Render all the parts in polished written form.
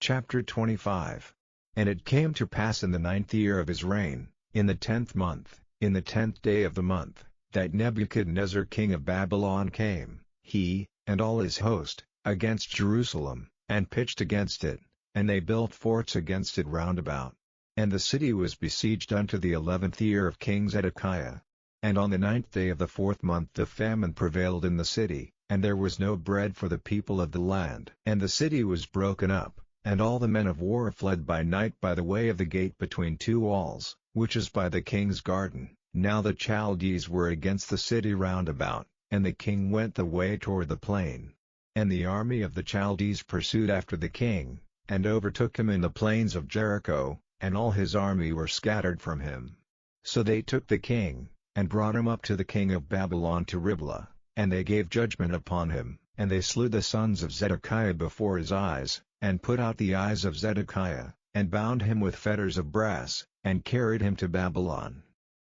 Chapter 25. And it came to pass in the 9th year of his reign, in the 10th month, in the 10th day of the month, that Nebuchadnezzar king of Babylon came, he, and all his host, against Jerusalem, and pitched against it, and they built forts against it round about. And the city was besieged unto the 11th year of King Zedekiah. And on the 9th day of the 4th month the famine prevailed in the city, and there was no bread for the people of the land. And the city was broken up, and all the men of war fled by night by the way of the gate between two walls, which is by the king's garden. Now the Chaldees were against the city round about, and the king went the way toward the plain. And the army of the Chaldees pursued after the king, and overtook him in the plains of Jericho, and all his army were scattered from him. So they took the king, and brought him up to the king of Babylon to Riblah, and they gave judgment upon him, and they slew the sons of Zedekiah before his eyes, and put out the eyes of Zedekiah, and bound him with fetters of brass, and carried him to Babylon.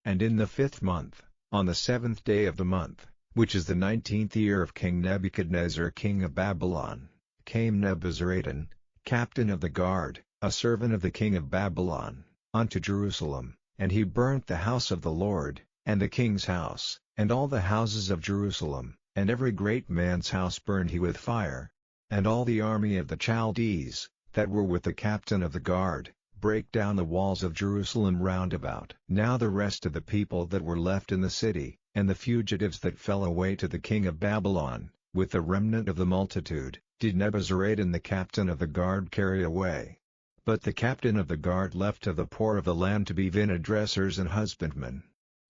And in the 5th month, on the 7th day of the month, which is the 19th year of King Nebuchadnezzar king of Babylon, came Nebuzaradan, captain of the guard, a servant of the king of Babylon, unto Jerusalem, and he burnt the house of the Lord, and the king's house, and all the houses of Jerusalem, and every great man's house burned he with fire. And all the army of the Chaldees, that were with the captain of the guard, brake down the walls of Jerusalem round about. Now the rest of the people that were left in the city, and the fugitives that fell away to the king of Babylon, with the remnant of the multitude, did Nebuzaradan the captain of the guard carry away. But the captain of the guard left to the poor of the land to be vineyard dressers and husbandmen.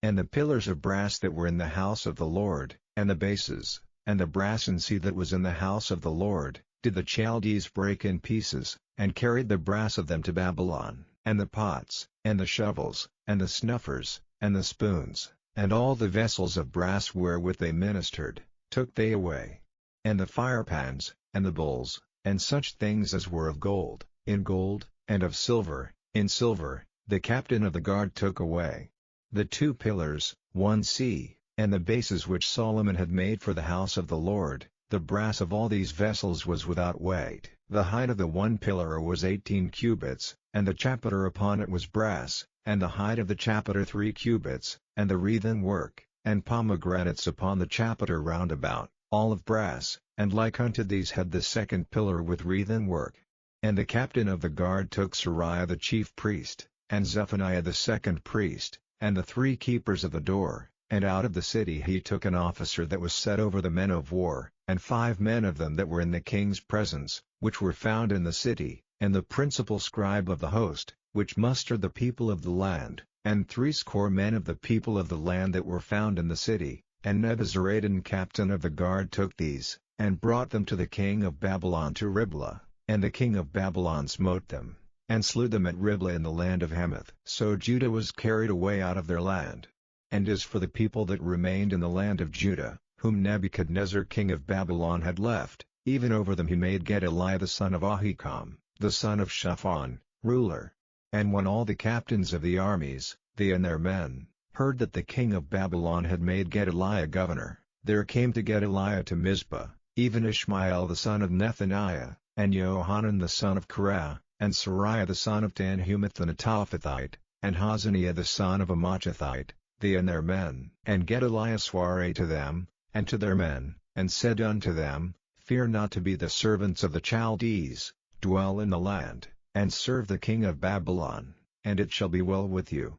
And the pillars of brass that were in the house of the Lord, and the bases, and the brass-and-sea that was in the house of the Lord, did the Chaldees break in pieces, and carried the brass of them to Babylon. And the pots, and the shovels, and the snuffers, and the spoons, and all the vessels of brass wherewith they ministered, took they away. And the firepans, and the bowls, and such things as were of gold, in gold, and of silver, in silver, the captain of the guard took away. The 2 pillars, 1 sea, and the bases which Solomon had made for the house of the Lord, the brass of all these vessels was without weight. The height of the 1 pillar was 18 cubits, and the chapiter upon it was brass, and the height of the chapiter 3 cubits, and the wreathen work, and pomegranates upon the chapiter round about, all of brass, and like unto these had the 2nd pillar with wreathen work. And the captain of the guard took Sariah the chief priest, and Zephaniah the 2nd priest, and the 3 keepers of the door, and out of the city he took an officer that was set over the men of war, and 5 men of them that were in the king's presence, which were found in the city, and the principal scribe of the host, which mustered the people of the land, and 60 men of the people of the land that were found in the city. And Nebuzaradan captain of the guard took these, and brought them to the king of Babylon to Riblah, and the king of Babylon smote them, and slew them at Riblah in the land of Hamath. So Judah was carried away out of their land. And as for the people that remained in the land of Judah, whom Nebuchadnezzar king of Babylon had left, even over them he made Gedaliah the son of Ahikam, the son of Shaphan, ruler. And when all the captains of the armies, they and their men, heard that the king of Babylon had made Gedaliah governor, there came to Gedaliah to Mizpah, even Ishmael the son of Nethaniah, and Johanan the son of Korah, and Sariah the son of Tanhumeth the Netophathite, and Hazaniah the son of Amachathite, they and their men. And Gedaliah sware to them, and to their men, and said unto them, Fear not to be the servants of the Chaldees, dwell in the land, and serve the king of Babylon, and it shall be well with you.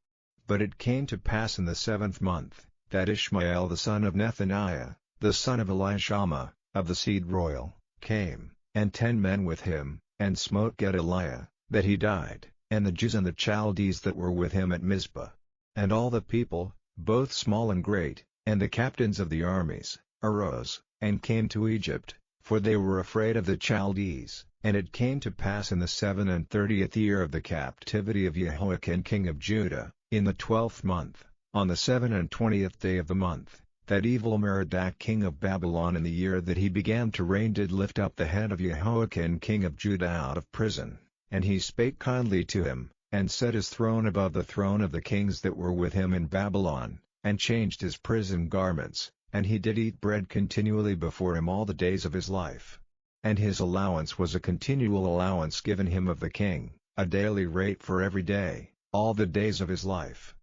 But it came to pass in the 7th month, that Ishmael the son of Nethaniah, the son of Elishama, of the seed royal, came, and 10 men with him, and smote Gedaliah, that he died, and the Jews and the Chaldees that were with him at Mizpah. And all the people, both small and great, and the captains of the armies, arose, and came to Egypt, for they were afraid of the Chaldees. And it came to pass in the 37th year of the captivity of Jehoiakim king of Judah, in the 12th month, on the 27th day of the month, that Evil-Merodach king of Babylon in the year that he began to reign did lift up the head of Jehoiakim king of Judah out of prison, and he spake kindly to him, and set his throne above the throne of the kings that were with him in Babylon, and changed his prison garments, and he did eat bread continually before him all the days of his life. And his allowance was a continual allowance given him of the king, a daily rate for every day, all the days of his life.